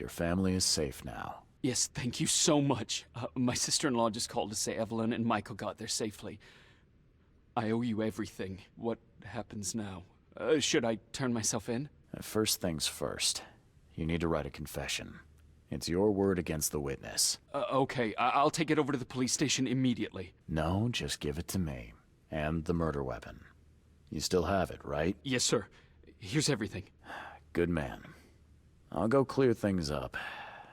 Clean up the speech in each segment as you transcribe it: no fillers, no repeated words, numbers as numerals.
Your family is safe now. Yes, thank you so much. My sister-in-law just called to say Evelyn and Michael got there safely. I owe you everything. What happens now? Should I turn myself in? First things first. You need to write a confession. It's your word against the witness. Okay, I'll take it over to the police station immediately. No, just give it to me. And the murder weapon. You still have it, right? Yes, sir. Here's everything. Good man. I'll go clear things up.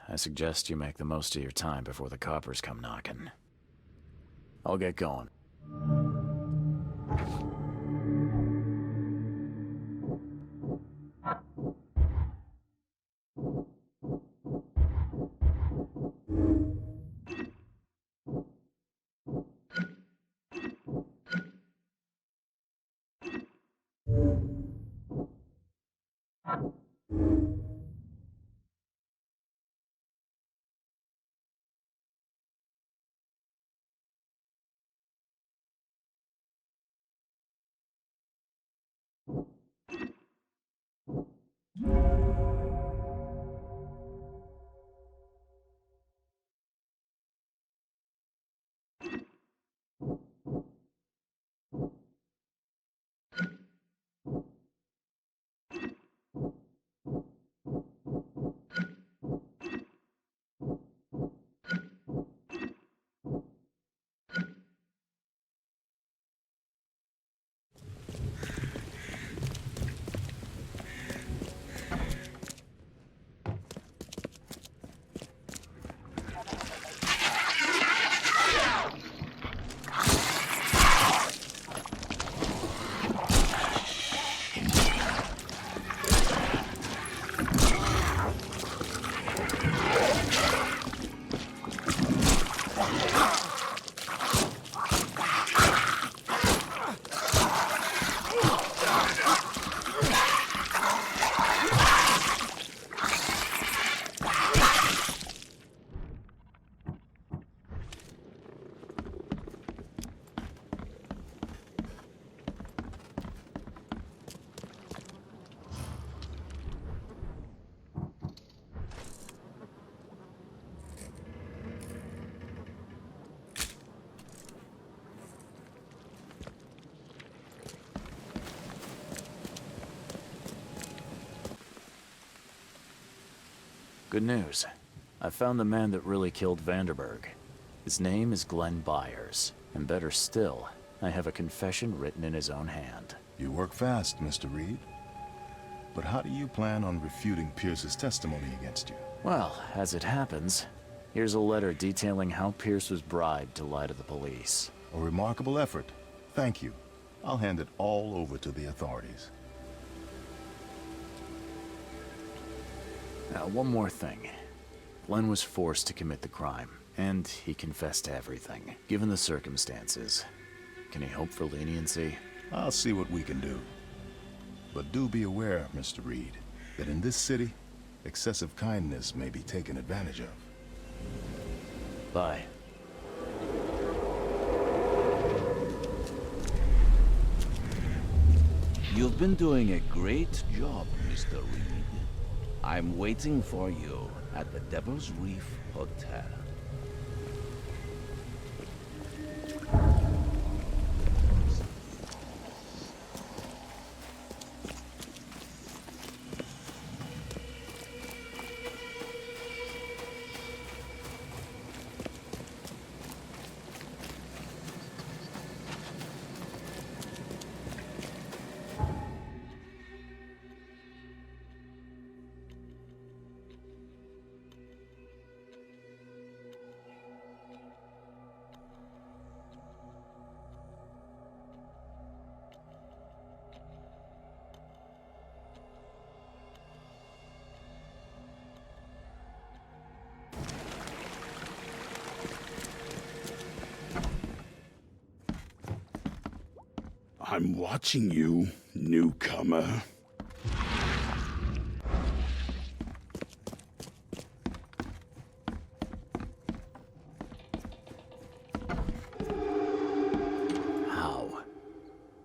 I suggest you make the most of your time before the coppers come knocking. I'll get going. Good news. I found the man that really killed Vanderberg. His name is Glenn Byers. And better still, I have a confession written in his own hand. You work fast, Mr. Reed. But how do you plan on refuting Pierce's testimony against you? Well, as it happens, here's a letter detailing how Pierce was bribed to lie to the police. A remarkable effort. Thank you. I'll hand it all over to the authorities. Now, one more thing. Glenn was forced to commit the crime, and he confessed to everything. Given the circumstances, can he hope for leniency? I'll see what we can do. But do be aware, Mr. Reed, that in this city, excessive kindness may be taken advantage of. Bye. You've been doing a great job, Mr. Reed. I'm waiting for you at the Devil's Reef Hotel. I'm watching you, newcomer. How?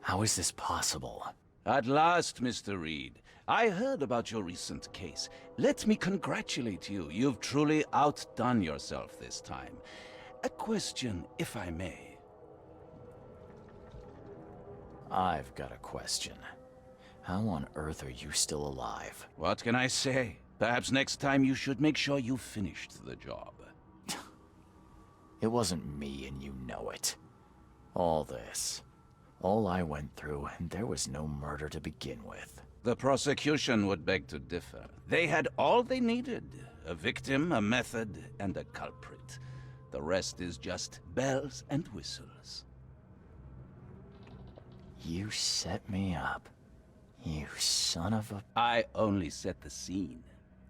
How is this possible? At last, Mr. Reed, I heard about your recent case. Let me congratulate you. You've truly outdone yourself this time. A question, if I may. I've got a question. How on earth are you still alive? What can I say? Perhaps next time you should make sure you finished the job. It wasn't me, and you know it. All this. All I went through, and there was no murder to begin with. The prosecution would beg to differ. They had all they needed. A victim, a method, and a culprit. The rest is just bells and whistles. You set me up. You son of a... I only set the scene.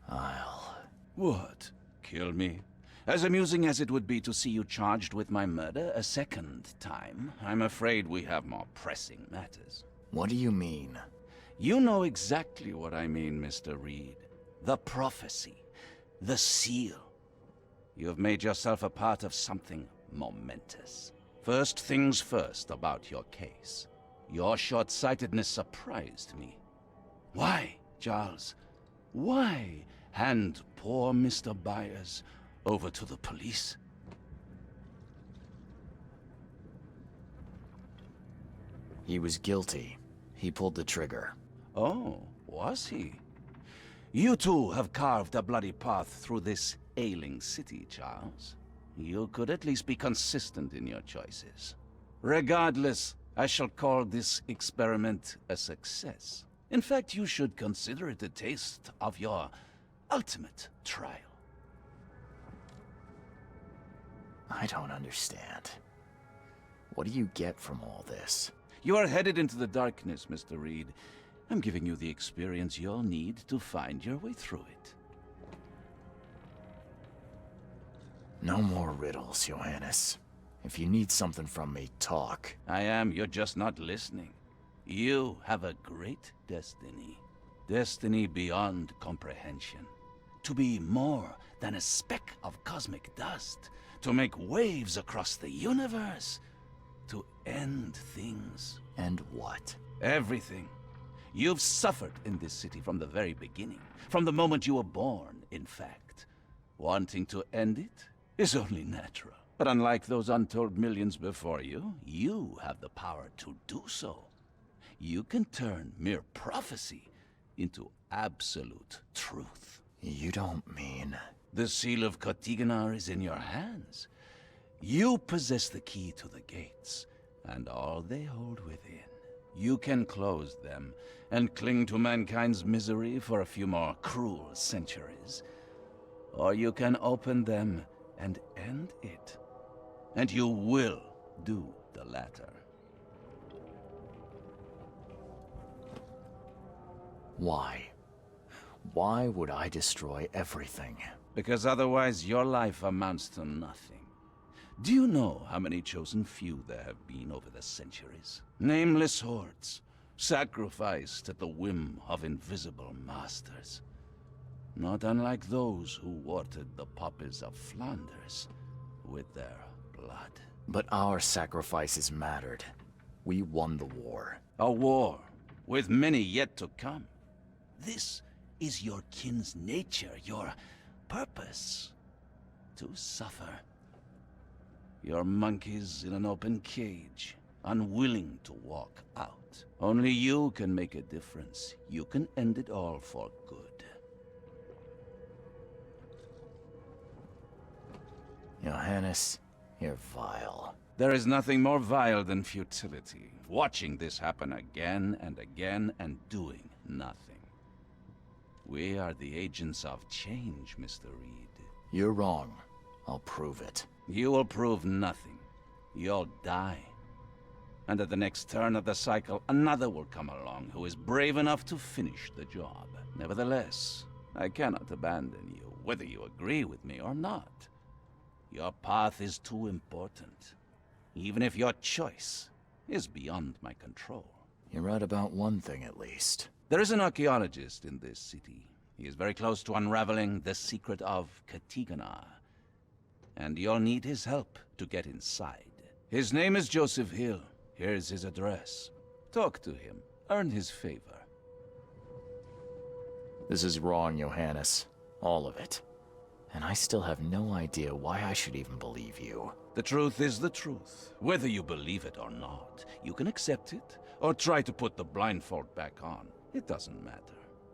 I'll... What? Kill me? As amusing as it would be to see you charged with my murder a second time, I'm afraid we have more pressing matters. What do you mean? You know exactly what I mean, Mr. Reed. The prophecy. The seal. You have made yourself a part of something momentous. First things first about your case. Your short-sightedness surprised me. Why, Charles? Why hand poor Mr. Byers over to the police? He was guilty. He pulled the trigger. Oh, was he? You too have carved a bloody path through this ailing city, Charles. You could at least be consistent in your choices. Regardless, I shall call this experiment a success. In fact, you should consider it a taste of your ultimate trial. I don't understand. What do you get from all this? You are headed into the darkness, Mr. Reed. I'm giving you the experience you'll need to find your way through it. No more riddles, Johannes. If you need something from me, talk. I am, you're just not listening. You have a great destiny. Destiny beyond comprehension. To be more than a speck of cosmic dust. To make waves across the universe. To end things. And what? Everything. You've suffered in this city from the very beginning. From the moment you were born, in fact. Wanting to end it is only natural. But unlike those untold millions before you, you have the power to do so. You can turn mere prophecy into absolute truth. You don't mean... The seal of Kotiganar is in your hands. You possess the key to the gates, and all they hold within. You can close them, and cling to mankind's misery for a few more cruel centuries. Or you can open them and end it. And you will do the latter. Why? Why would I destroy everything? Because otherwise your life amounts to nothing. Do you know how many chosen few there have been over the centuries? Nameless hordes, sacrificed at the whim of invisible masters. Not unlike those who watered the poppies of Flanders with their blood. But our sacrifices mattered. We won the war. A war, with many yet to come. This is your kin's nature, your purpose. To suffer. You're monkeys in an open cage, unwilling to walk out. Only you can make a difference. You can end it all for good. Johannes, you're vile. There is nothing more vile than futility. Watching this happen again and again and doing nothing. We are the agents of change, Mr. Reed. You're wrong. I'll prove it. You will prove nothing. You'll die. And at the next turn of the cycle, another will come along who is brave enough to finish the job. Nevertheless, I cannot abandon you, whether you agree with me or not. Your path is too important, even if your choice is beyond my control. You're right about one thing, at least. There is an archaeologist in this city. He is very close to unraveling the secret of Kotiganar. And you'll need his help to get inside. His name is Joseph Hill. Here's his address. Talk to him. Earn his favor. This is wrong, Johannes. All of it. And I still have no idea why I should even believe you. The truth is the truth. Whether you believe it or not, you can accept it, or try to put the blindfold back on. It doesn't matter.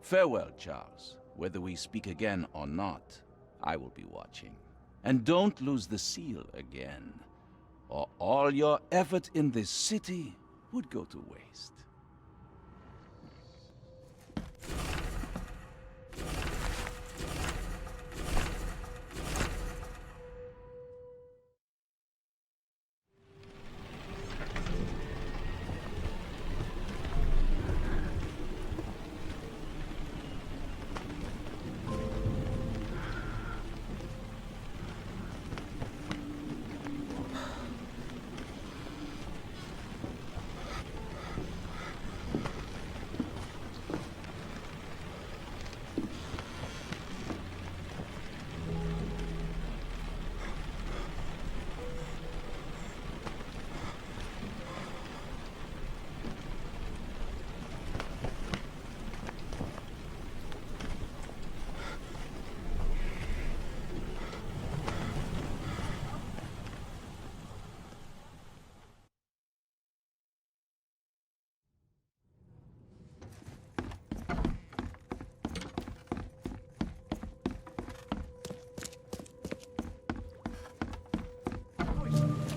Farewell, Charles. Whether we speak again or not, I will be watching. And don't lose the seal again, or all your effort in this city would go to waste.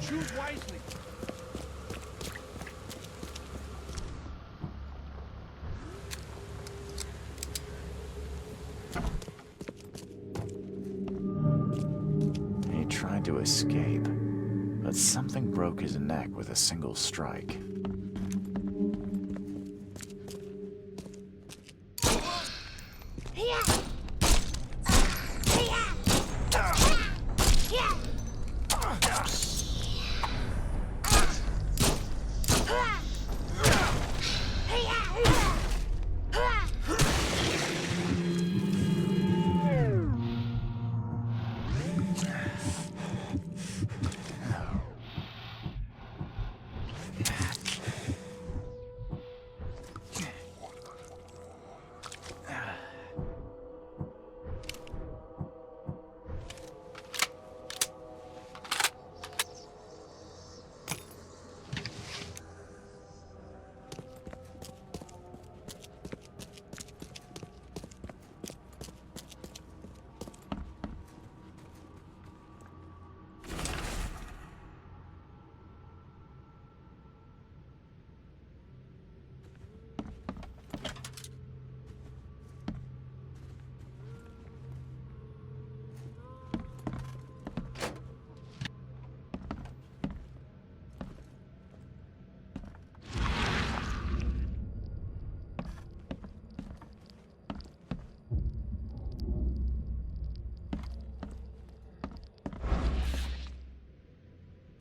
Choose wisely. He tried to escape, but something broke his neck with a single strike.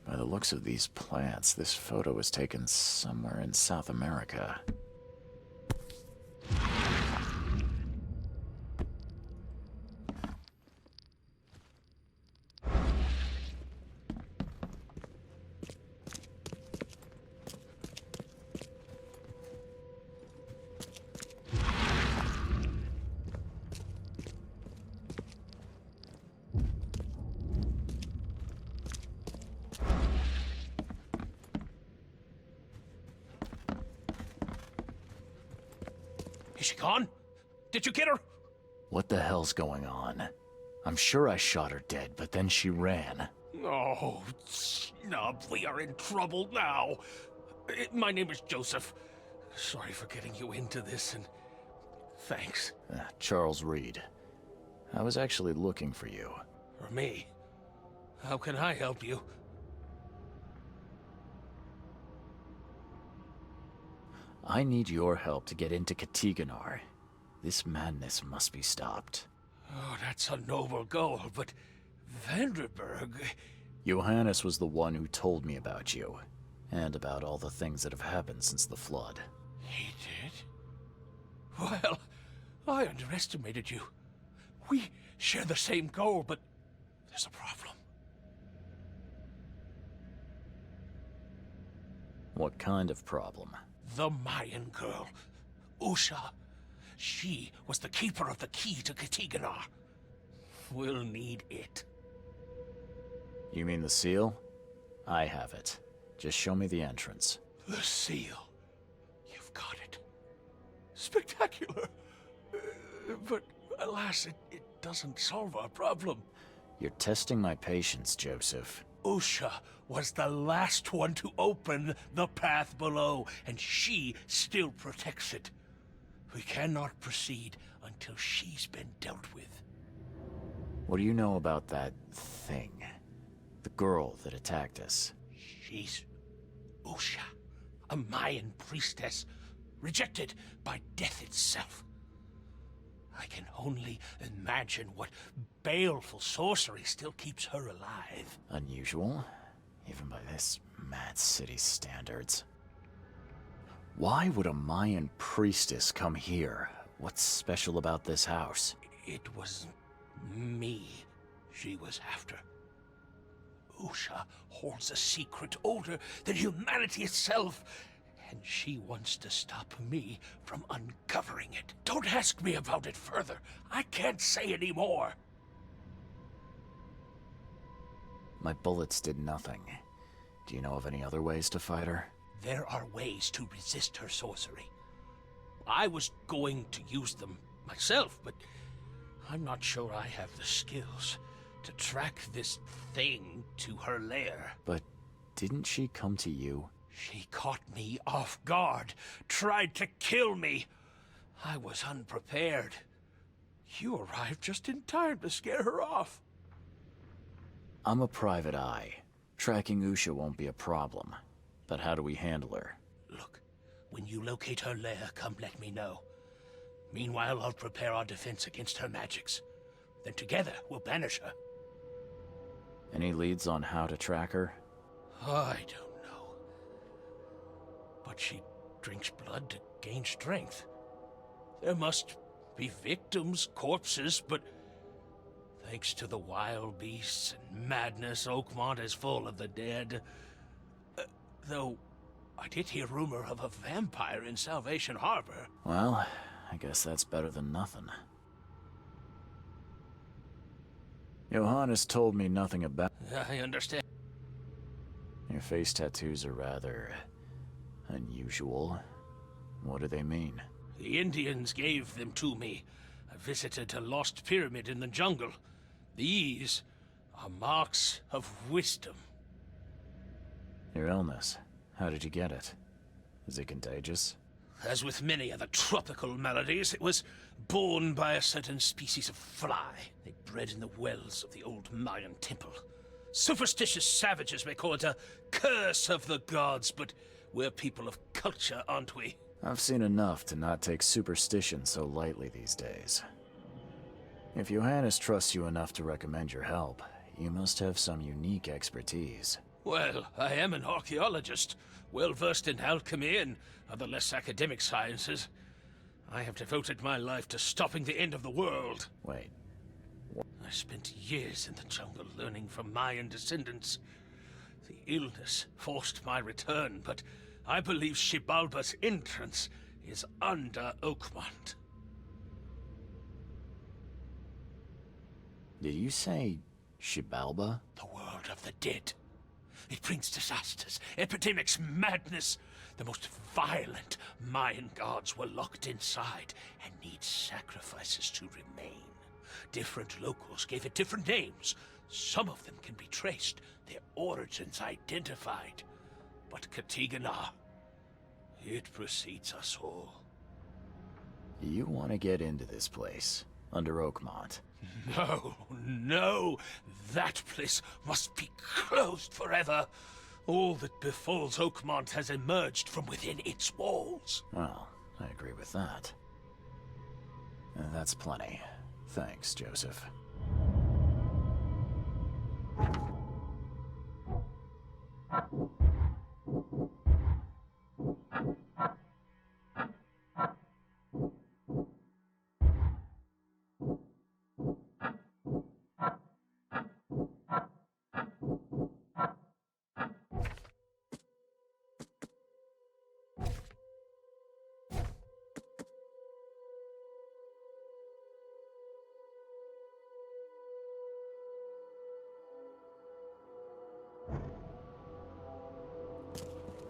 By the looks of these plants, this photo was taken somewhere in South America. Is she gone? Did you get her? What the hell's going on? I'm sure I shot her dead, but then she ran. Oh, snub, we are in trouble now. My name is Joseph. Sorry for getting you into this, and thanks. Charles Reed. I was actually looking for you. For me? How can I help you? I need your help to get into Katiganar. This madness must be stopped. Oh, that's a noble goal, but Vanderberg... Johannes was the one who told me about you, and about all the things that have happened since the flood. He did? Well, I underestimated you. We share the same goal, but there's a problem. What kind of problem? The Mayan girl, Usha. She was the keeper of the key to Katiganar. We'll need it. You mean the seal? I have it. Just show me the entrance. The seal. You've got it. Spectacular. But alas, it doesn't solve our problem. You're testing my patience, Joseph. Usha was the last one to open the path below, and she still protects it. We cannot proceed until she's been dealt with. What do you know about that thing? The girl that attacked us? She's Usha, a Mayan priestess, rejected by death itself. I can only imagine what baleful sorcery still keeps her alive. Unusual, even by this mad city standards. Why would a Mayan priestess come here? What's special about this house? It was me she was after. Usha holds a secret older than humanity itself, and she wants to stop me from uncovering it. Don't ask me about it further. I can't say any more. My bullets did nothing. Do you know of any other ways to fight her? There are ways to resist her sorcery. I was going to use them myself, but I'm not sure I have the skills to track this thing to her lair. But didn't she come to you? She caught me off guard, tried to kill me. I was unprepared. You arrived just in time to scare her off. I'm a private eye. Tracking Usha won't be a problem. But how do we handle her? Look, when you locate her lair, come let me know. Meanwhile, I'll prepare our defense against her magics. Then together, we'll banish her. Any leads on how to track her? I don't know. But she drinks blood to gain strength. There must be victims, corpses, but thanks to the wild beasts and madness, Oakmont is full of the dead. Though, I did hear rumor of a vampire in Salvation Harbor. Well, I guess that's better than nothing. Johannes told me nothing about... I understand. Your face tattoos are rather... unusual. What do they mean? The Indians gave them to me. I visited a lost pyramid in the jungle. These are marks of wisdom. Your illness. How did you get it? Is it contagious? As with many other tropical maladies, it was borne by a certain species of fly. They bred in the wells of the old Mayan temple. Superstitious savages may call it a curse of the gods, but we're people of culture, aren't we? I've seen enough to not take superstition so lightly these days. If Johannes trusts you enough to recommend your help, you must have some unique expertise. Well, I am an archaeologist, well-versed in alchemy and other less academic sciences. I have devoted my life to stopping the end of the world. Wait, I spent years in the jungle learning from Mayan descendants. The illness forced my return, but I believe Xibalba's entrance is under Oakmont. did you say Xibalba? The world of the dead. It brings disasters, epidemics, madness. The most violent Mayan gods were locked inside and need sacrifices to remain. Different locals gave it different names. Some of them can be traced, their origins identified. But Katiganar, it precedes us all. You want to get into this place, under Oakmont. No, no! That place must be closed forever. All that befalls Oakmont has emerged from within its walls. Well, I agree with that. That's plenty. Thanks, Joseph.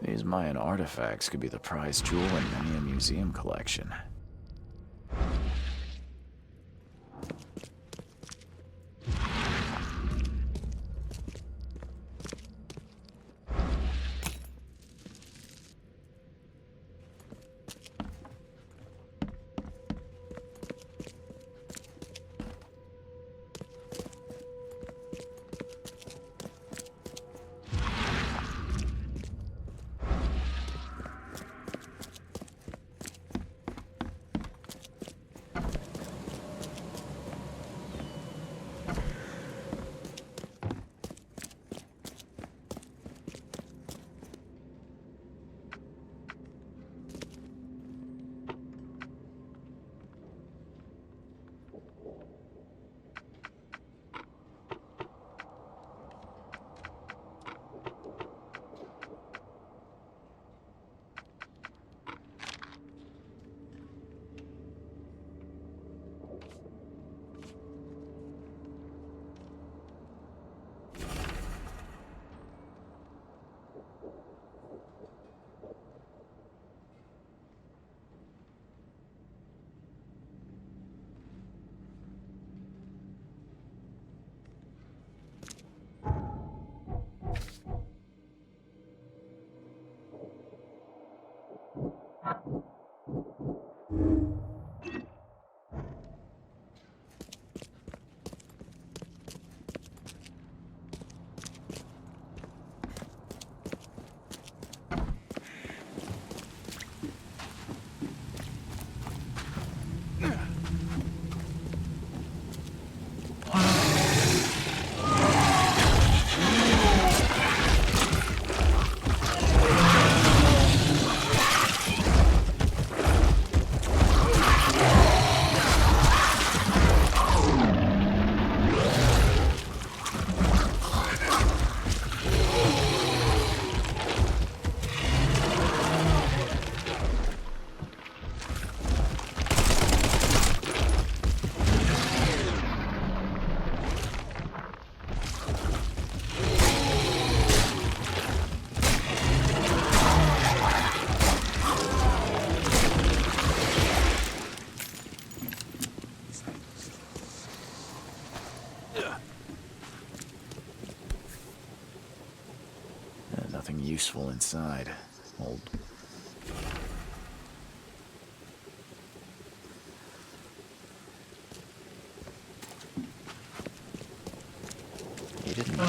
These Mayan artifacts could be the prized jewel in many a museum collection. Nothing useful inside. Old. He didn't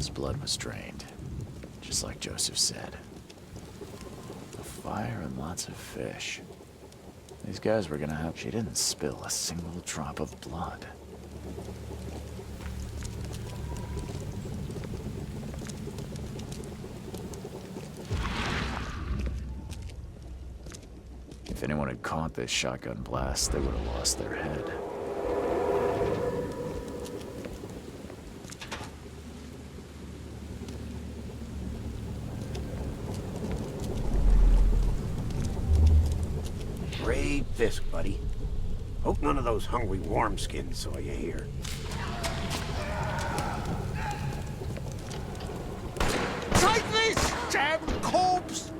his blood was drained, just like Joseph said. A fire and lots of fish. These guys were gonna have... She didn't spill a single drop of blood. If anyone had caught this shotgun blast, they would have lost their head. Great fisk, buddy. Hope none of those hungry wormskins saw you here. Take this, damn corpse!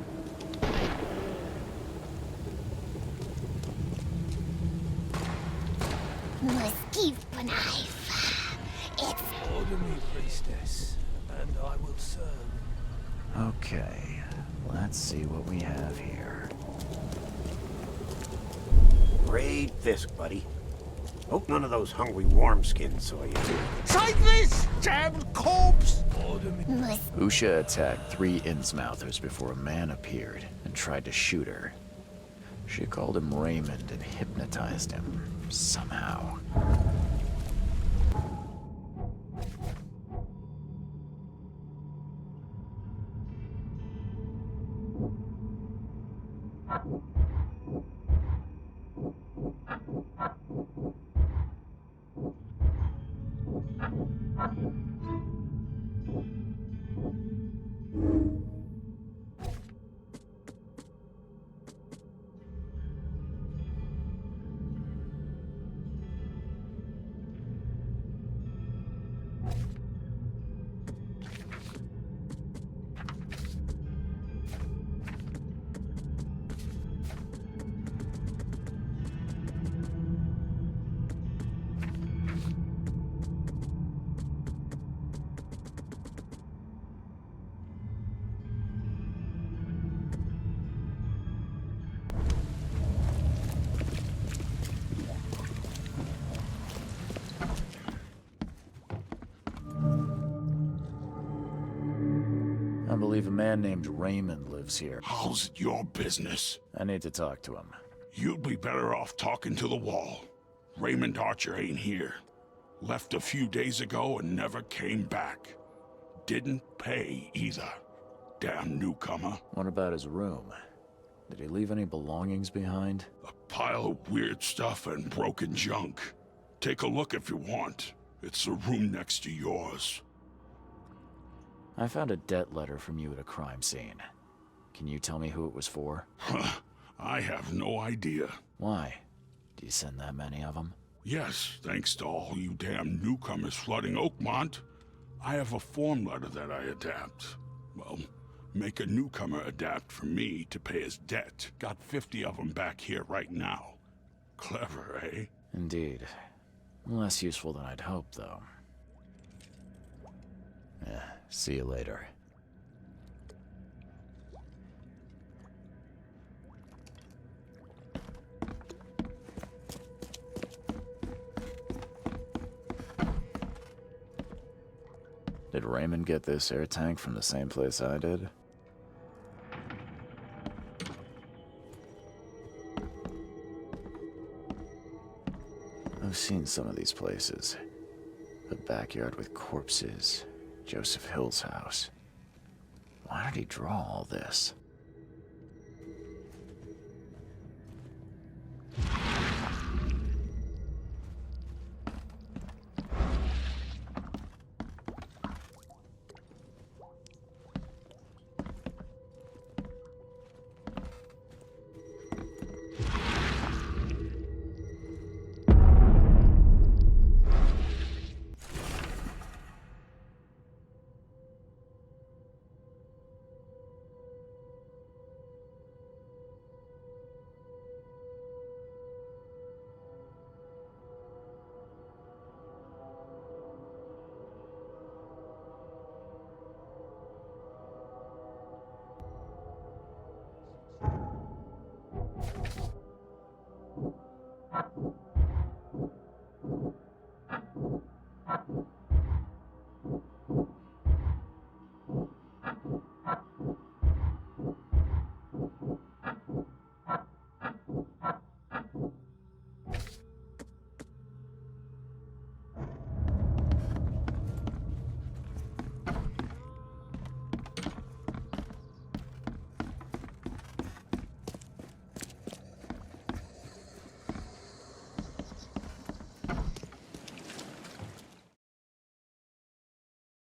Must give knife. Order me, priestess, and I will serve. Okay, let's see what we have here. Great Fisk, buddy. Hope none of those hungry wormskins saw you. Take this, damned corpse! Order me. Usha attacked 3 Innsmouthers before a man appeared and tried to shoot her. She called him Raymond and hypnotized him, somehow. I believe a man named Raymond lives here. How's it your business? I need to talk to him. You'd be better off talking to the wall. Raymond Archer ain't here. Left a few days ago and never came back. Didn't pay either. Damn newcomer. What about his room? Did he leave any belongings behind? A pile of weird stuff and broken junk. Take a look if you want. It's the room next to yours. I found a debt letter from you at a crime scene. Can you tell me who it was for? I have no idea. Why? Do you send that many of them? Yes, thanks to all you damn newcomers flooding Oakmont. I have a form letter that I adapt. Well, make a newcomer adapt for me to pay his debt. Got 50 of them back here right now. Clever, eh? Indeed. Less useful than I'd hoped, though. See you later. Did Raymond get this air tank from the same place I did? I've seen some of these places. A backyard with corpses. Joseph Hill's house. Why did he draw all this?